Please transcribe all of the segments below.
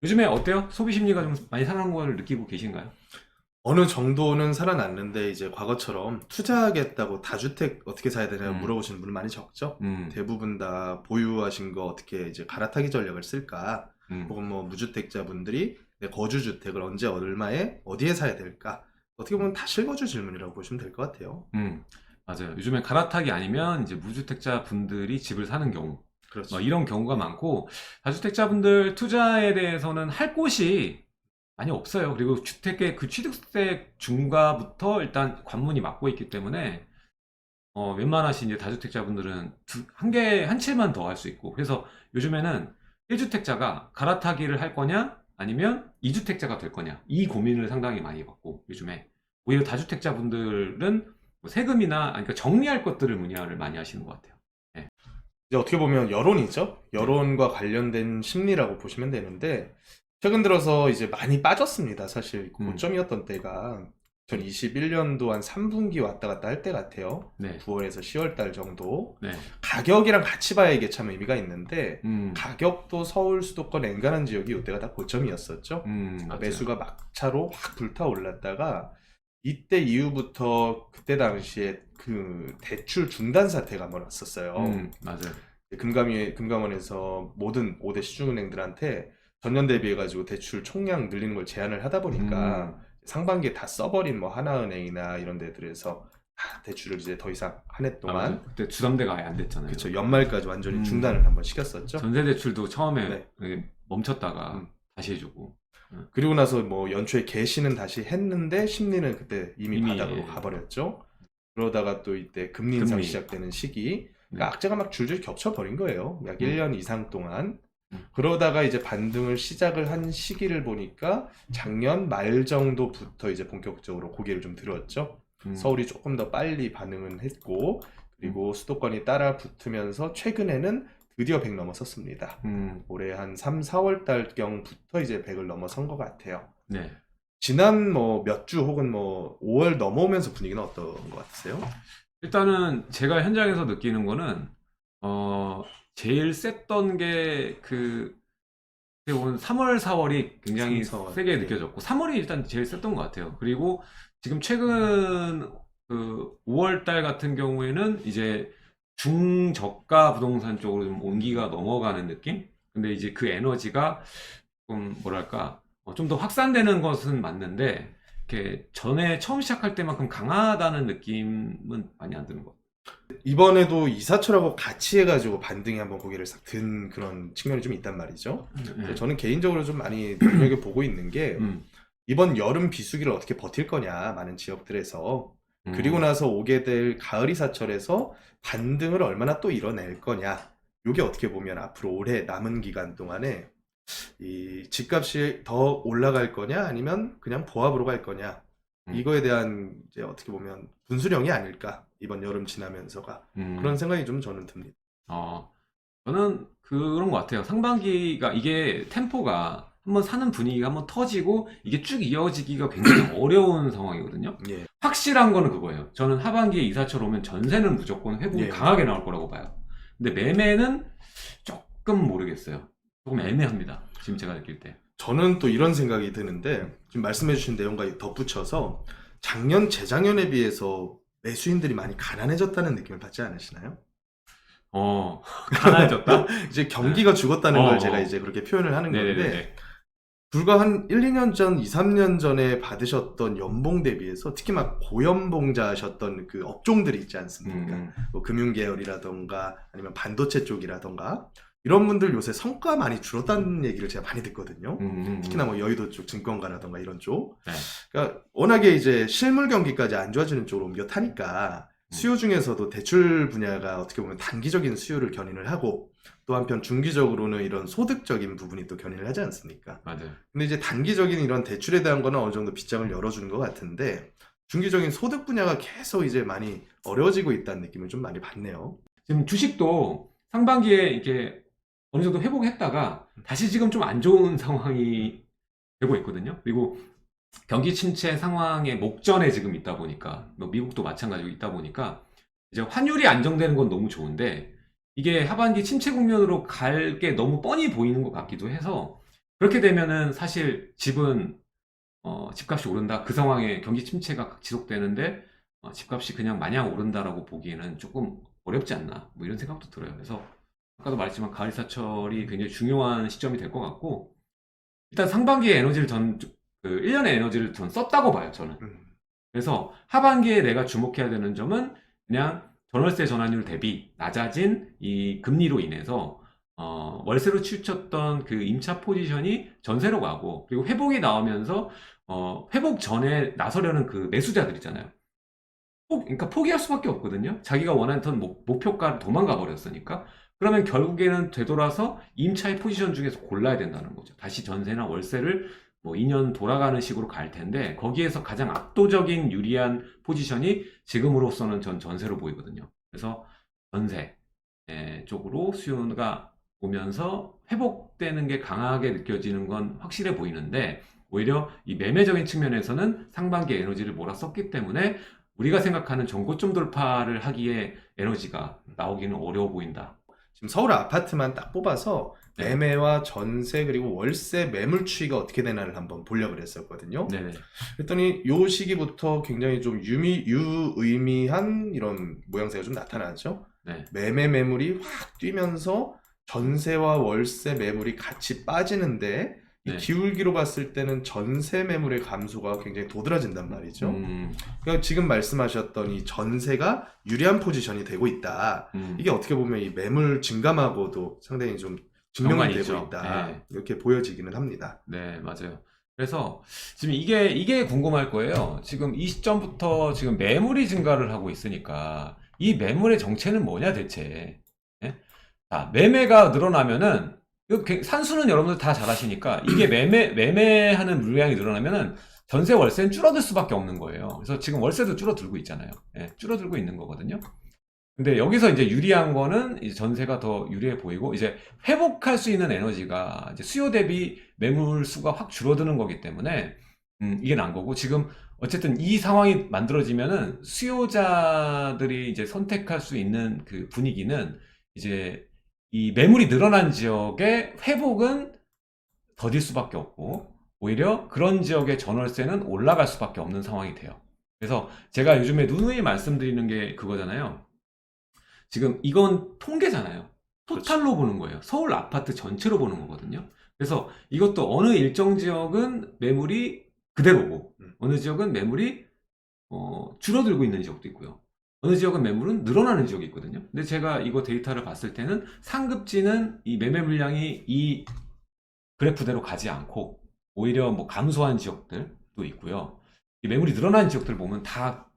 요즘에 어때요? 소비 심리가 좀 많이 살아난 걸 느끼고 계신가요? 어느 정도는 살아났는데 이제 과거처럼 투자하겠다고 다주택 어떻게 사야 되냐 음, 물어보시는 분은 많이 적죠. 음, 대부분 다 보유하신 거 어떻게 이제 갈아타기 전략을 쓸까? 음, 혹은 뭐 무주택자분들이 내 거주주택을 언제 얼마에 어디에 사야 될까? 어떻게 보면 다 실거주 질문이라고 보시면 될 것 같아요. 음. 맞아요. 요즘에 갈아타기 아니면 이제 무주택자 분들이 집을 사는 경우, 뭐 그렇죠. 이런 경우가 많고, 다주택자 분들 투자에 대해서는 할 곳이 많이 없어요. 그리고 주택의 그 취득세 중과부터 일단 관문이 막고 있기 때문에, 웬만하신 이제 다주택자 분들은 한 채만 더 할 수 있고, 그래서 요즘에는 1주택자가 갈아타기를 할 거냐, 아니면 2주택자가 될 거냐, 이 고민을 상당히 많이 받고, 요즘에. 오히려 다주택자 분들은 뭐 세금이나, 아니, 그러니까 정리할 것들을 문의를 많이 하시는 것 같아요. 네. 이제 어떻게 보면 여론이죠. 네. 여론과 관련된 심리라고 보시면 되는데, 최근 들어서 이제 많이 빠졌습니다. 사실 음, 고점이었던 때가 음, 2021년도 한 3분기 왔다 갔다 할 때 같아요. 네. 9월에서 10월 달 정도. 네. 가격이랑 같이 봐야 이게 참 의미가 있는데, 음, 가격도 서울 수도권 엔간한 지역이 이때가 다 고점이었었죠. 맞아요. 매수가 막차로 확 불타올랐다가 이때 이후부터 그때 당시에 그 대출 중단 사태가 한번 왔었어요. 맞아요. 금감원에서 모든 5대 시중은행들한테 전년 대비해가지고 대출 총량 늘리는 걸 제한을 하다 보니까 음, 상반기에 다 써버린 뭐 하나은행이나 이런 데들에서 다 대출을 이제 더 이상 한 해 맞아요. 동안, 그때 주담대가 아예 안 됐잖아요. 그쵸, 연말까지 완전히 음, 중단을 한번 시켰었죠. 전세대출도 처음에 네. 멈췄다가 음. 다시 해주고. 그리고 나서 뭐 연초에 개시는 다시 했는데 심리는 그때 이미 이미, 바닥으로 예, 가버렸죠. 그러다가 또 이때 금리 인상 금리. 시작되는 시기, 네. 그러니까 악재가 막 줄줄 겹쳐버린 거예요. 약 음, 1년 이상 동안. 음, 그러다가 이제 반등을 시작을 한 시기를 보니까 작년 말 정도부터 이제 본격적으로 고개를 좀 들었죠. 음, 서울이 조금 더 빨리 반응은 했고, 음, 그리고 수도권이 따라 붙으면서 최근에는 드디어 100 넘어섰습니다. 음, 올해 한 3, 4월 달경부터 이제 100을 넘어선 것 같아요. 네. 지난 뭐 몇 주 혹은 뭐 5월 넘어오면서 분위기는 어떤 것 같으세요? 일단은 제가 현장에서 느끼는 거는, 어, 제일 셌던 게 어떻게 보면 3월, 4월이 3, 굉장히 4월. 세게 예. 느껴졌고, 3월이 일단 제일 셌던 것 같아요. 그리고 지금 최근 그 5월 달 같은 경우에는 이제 중저가 부동산 쪽으로 좀 온기가 넘어가는 느낌? 근데 이제 그 에너지가 좀 뭐랄까, 좀 더 확산되는 것은 맞는데, 이렇게 전에 처음 시작할 때만큼 강하다는 느낌은 많이 안 드는 것 같아요. 이번에도 이사철하고 같이 해가지고 반등이 한번 고개를 싹 든 그런 측면이 좀 있단 말이죠. 그래서 네. 저는 개인적으로 좀 많이 눈여겨보고 있는 게 음, 이번 여름 비수기를 어떻게 버틸 거냐, 많은 지역들에서. 그리고 음, 나서 오게 될 가을 이사철에서 반등을 얼마나 또 이뤄낼 거냐. 요게 어떻게 보면 앞으로 올해 남은 기간 동안에 이 집값이 더 올라갈 거냐 아니면 그냥 보합으로 갈 거냐 음, 이거에 대한 이제 어떻게 보면 분수령이 아닐까 이번 여름 지나면서가 그런 음. 생각이 좀 저는 듭니다. 어, 저는 그런 것 같아요. 상반기가 이게 템포가 한번 사는 분위기가 한번 터지고 이게 쭉 이어지기가 굉장히 어려운 상황이거든요. 예, 확실한 거는 그거예요. 저는 하반기에 이사철 오면 전세는 무조건 회복이 예. 강하게 나올 거라고 봐요. 근데 매매는 조금 모르겠어요. 조금 애매합니다. 지금 제가 느낄 때. 저는 또 이런 생각이 드는데 지금 말씀해주신 내용과 덧붙여서 작년 재작년에 비해서 매수인들이 많이 가난해졌다는 느낌을 받지 않으시나요? 가난해졌다? 이제 네. 경기가 죽었다는 걸 제가 어. 이제 그렇게 표현을 하는 건데 네네네네. 불과 한 1, 2년 전, 2, 3년 전에 받으셨던 연봉 대비해서 특히 막 고연봉자셨던 그 업종들이 있지 않습니까? 음, 뭐 금융계열이라던가 아니면 반도체 쪽이라던가 이런 분들 요새 성과 많이 줄었다는 얘기를 제가 많이 듣거든요. 특히나 뭐 여의도 쪽 증권가라던가 이런 쪽. 네. 그러니까 워낙에 이제 실물 경기까지 안 좋아지는 쪽으로 옮겨 타니까 음, 수요 중에서도 대출 분야가 어떻게 보면 단기적인 수요를 견인을 하고 또 한편 중기적으로는 이런 소득적인 부분이 또 견인을 하지 않습니까? 맞아요. 근데 이제 단기적인 이런 대출에 대한 거는 어느 정도 빗장을 열어주는 것 같은데 중기적인 소득 분야가 계속 이제 많이 어려워지고 있다는 느낌을 좀 많이 받네요. 지금 주식도 상반기에 이렇게 어느 정도 회복했다가 다시 지금 좀 안 좋은 상황이 되고 있거든요. 그리고 경기 침체 상황의 목전에 지금 있다 보니까, 뭐 미국도 마찬가지로 있다 보니까, 이제 환율이 안정되는 건 너무 좋은데, 이게 하반기 침체 국면으로 갈 게 너무 뻔히 보이는 것 같기도 해서, 그렇게 되면은 사실 집은 집값이 오른다. 그 상황에 경기 침체가 지속되는데 집값이 그냥 마냥 오른다라고 보기에는 조금 어렵지 않나. 뭐 이런 생각도 들어요. 그래서 아까도 말했지만 가을 사철이 굉장히 중요한 시점이 될 것 같고 일단 상반기에 에너지를 그 1년의 에너지를 전 썼다고 봐요. 저는. 음. 그래서 하반기에 내가 주목해야 되는 점은 그냥 전월세 전환율 대비 낮아진 이 금리로 인해서 월세로 치우쳤던 그 임차 포지션이 전세로 가고 그리고 회복이 나오면서 회복 전에 나서려는 그 매수자들 있잖아요. 그러니까 포기할 수밖에 없거든요. 자기가 원하던 목표가를 도망가 버렸으니까. 그러면 결국에는 되돌아서 임차의 포지션 중에서 골라야 된다는 거죠. 다시 전세나 월세를 뭐 2년 돌아가는 식으로 갈 텐데 거기에서 가장 압도적인 유리한 포지션이 지금으로서는 전 전세로 보이거든요. 그래서 전세 쪽으로 수요가 오면서 회복되는 게 강하게 느껴지는 건 확실해 보이는데 오히려 이 매매적인 측면에서는 상반기에 에너지를 몰아썼기 때문에 우리가 생각하는 전고점 돌파를 하기에 에너지가 나오기는 어려워 보인다. 지금 서울 아파트만 딱 뽑아서 네. 매매와 전세 그리고 월세 매물 추이가 어떻게 되나를 한번 보려고 그랬었거든요. 네네. 그랬더니 요 시기부터 굉장히 좀 유의미한 이런 모양새가 좀 나타나죠. 네. 매매 매물이 확 뛰면서 전세와 월세 매물이 같이 빠지는데 이 네. 기울기로 봤을 때는 전세 매물의 감소가 굉장히 도드라진단 말이죠. 그러니까 지금 말씀하셨던 이 전세가 유리한 포지션이 되고 있다. 이게 어떻게 보면 이 매물 증감하고도 상당히 좀 증명이 연관이 되고 있죠. 있다. 네. 이렇게 보여지기는 합니다. 네, 맞아요. 그래서 지금 이게 궁금할 거예요. 지금 이 시점부터 지금 매물이 증가를 하고 있으니까 이 매물의 정체는 뭐냐 대체. 예? 자, 매매가 늘어나면은 산수는 여러분들 다 잘 아시니까 이게 매매하는 물량이 늘어나면은 전세 월세는 줄어들 수밖에 없는 거예요. 그래서 지금 월세도 줄어들고 있잖아요. 예, 줄어들고 있는 거거든요. 근데 여기서 이제 유리한 거는 이제 전세가 더 유리해 보이고 이제 회복할 수 있는 에너지가 이제 수요 대비 매물 수가 확 줄어드는 거기 때문에 이게 난 거고 지금 어쨌든 이 상황이 만들어지면은 수요자들이 이제 선택할 수 있는 그 분위기는 이제 이 매물이 늘어난 지역의 회복은 더딜 수밖에 없고 오히려 그런 지역의 전월세는 올라갈 수밖에 없는 상황이 돼요. 그래서 제가 요즘에 누누이 말씀드리는 게 그거잖아요. 지금 이건 통계잖아요. 토탈로 보는 거예요. 서울 아파트 전체로 보는 거거든요. 그래서 이것도 어느 일정 지역은 매물이 그대로고 어느 지역은 매물이 줄어들고 있는 지역도 있고요. 어느 지역은 매물은 늘어나는 지역이 있거든요. 근데 제가 이거 데이터를 봤을 때는 상급지는 이 매매 물량이 이 그래프대로 가지 않고 오히려 뭐 감소한 지역들도 있고요. 이 매물이 늘어난 지역들 보면 다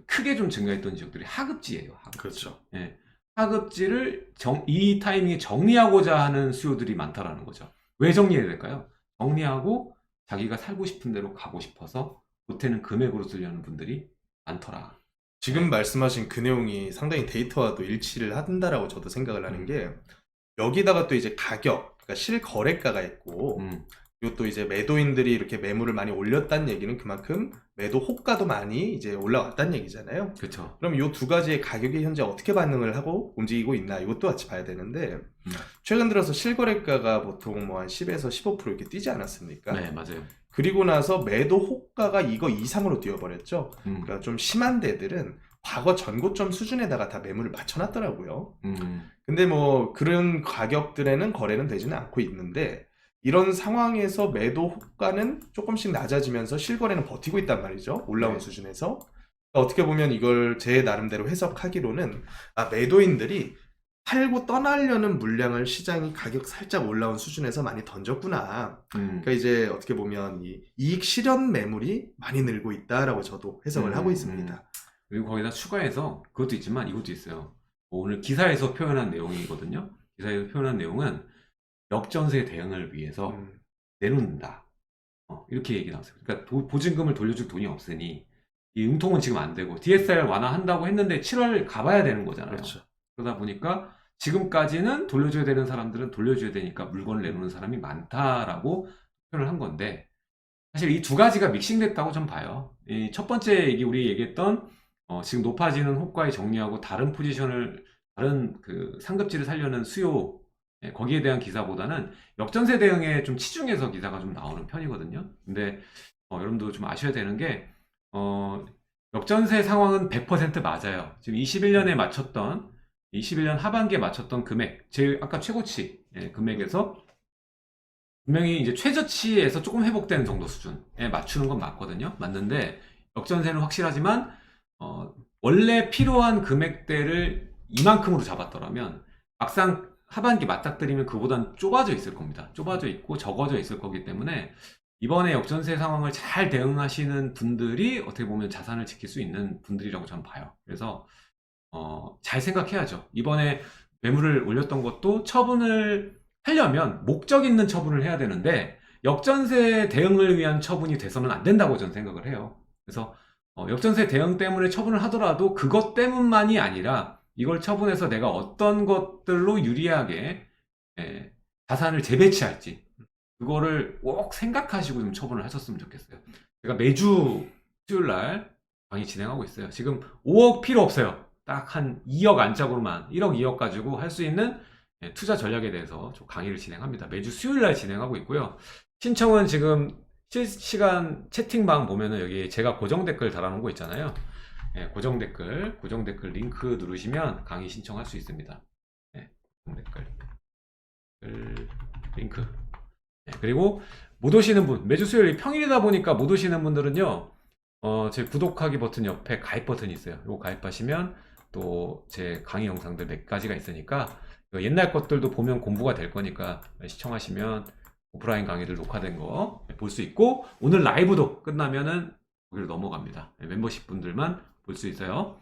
크게 좀 증가했던 지역들이 하급지예요. 하급지. 그렇죠. 예. 하급지를 이 타이밍에 정리하고자 하는 수요들이 많다라는 거죠. 왜 정리해야 될까요? 정리하고 자기가 살고 싶은 대로 가고 싶어서 보태는 금액으로 쓰려는 분들이 많더라. 지금 말씀하신 그 내용이 상당히 데이터와도 일치를 한다라고 저도 생각을 하는 게 여기다가 또 이제 가격, 그러니까 실거래가가 있고 이것도 이제 매도인들이 이렇게 매물을 많이 올렸다는 얘기는 그만큼 매도 호가도 많이 이제 올라왔다는 얘기잖아요. 그렇죠. 그럼 이 두 가지의 가격이 현재 어떻게 반응을 하고 움직이고 있나 이것도 같이 봐야 되는데 최근 들어서 실거래가가 보통 뭐 한 10에서 15% 이렇게 뛰지 않았습니까? 네, 맞아요. 그리고 나서 매도 호가가 이거 이상으로 뛰어버렸죠. 그러니까 좀 심한 데들은 과거 전고점 수준에다가 다 매물을 맞춰놨더라고요. 근데 뭐 그런 가격들에는 거래는 되지는 않고 있는데 이런 상황에서 매도 호가는 조금씩 낮아지면서 실거래는 버티고 있단 말이죠. 올라온 네. 수준에서. 어떻게 보면 이걸 제 나름대로 해석하기로는 매도인들이 팔고 떠나려는 물량을 시장이 가격 살짝 올라온 수준에서 많이 던졌구나. 그러니까 이제 어떻게 보면 이 이익 실현 매물이 많이 늘고 있다라고 저도 해석을 하고 있습니다. 그리고 거기다 추가해서 그것도 있지만 이것도 있어요. 오늘 기사에서 표현한 내용이거든요. 기사에서 표현한 내용은 역전세 대응을 위해서 내놓는다. 이렇게 얘기 나왔어요. 그러니까 보증금을 돌려줄 돈이 없으니 이 융통은 지금 안 되고 DSR 완화한다고 했는데 7월 가봐야 되는 거잖아요. 그렇죠. 그러다 보니까 지금까지는 돌려줘야 되는 사람들은 돌려줘야 되니까 물건을 내놓는 사람이 많다라고 표현을 한 건데 사실 이 두 가지가 믹싱됐다고 좀 봐요. 이 첫 번째 우리 얘기했던 지금 높아지는 호가에 정리하고 다른 포지션을 다른 그 상급지를 살려는 수요 거기에 대한 기사보다는 역전세 대응에 좀 치중해서 기사가 좀 나오는 편이거든요. 근데 여러분도 좀 아셔야 되는 게 역전세 상황은 100% 맞아요. 지금 21년 하반기에 맞췄던 금액, 제 아까 최고치 금액에서 분명히 이제 최저치에서 조금 회복되는 정도 수준에 맞추는 건 맞거든요. 맞는데 역전세는 확실하지만 원래 필요한 금액대를 이만큼으로 잡았더라면 막상 하반기 맞닥뜨리면 그보단 좁아져 있을 겁니다. 좁아져 있고 적어져 있을 거기 때문에 이번에 역전세 상황을 잘 대응하시는 분들이 어떻게 보면 자산을 지킬 수 있는 분들이라고 저는 봐요. 그래서 잘 생각해야죠. 이번에 매물을 올렸던 것도 처분을 하려면 목적 있는 처분을 해야 되는데 역전세 대응을 위한 처분이 돼서는 안 된다고 저는 생각을 해요. 그래서 역전세 대응 때문에 처분을 하더라도 그것 때문만이 아니라 이걸 처분해서 내가 어떤 것들로 유리하게 자산을 재배치할지 그거를 꼭 생각하시고 좀 처분을 하셨으면 좋겠어요. 제가 매주 수요일 날 강의 진행하고 있어요. 지금 5억 필요 없어요. 딱 한 2억 안짝으로만 1억 2억 가지고 할 수 있는 투자 전략에 대해서 좀 강의를 진행합니다. 매주 수요일 날 진행하고 있고요. 신청은 지금 실시간 채팅방 보면은 여기 제가 고정 댓글 달아놓은 거 있잖아요. 고정 댓글 링크 누르시면 강의 신청할 수 있습니다. 고정 댓글 링크. 그리고 못 오시는 분, 매주 수요일 평일이다 보니까 못 오시는 분들은요, 제 구독하기 버튼 옆에 가입 버튼이 있어요. 이거 가입하시면 또 제 강의 영상들 몇 가지가 있으니까 옛날 것들도 보면 공부가 될 거니까 시청하시면 오프라인 강의들 녹화된 거 볼 수 있고 오늘 라이브도 끝나면은 거기로 넘어갑니다. 멤버십 분들만 볼 수 있어요.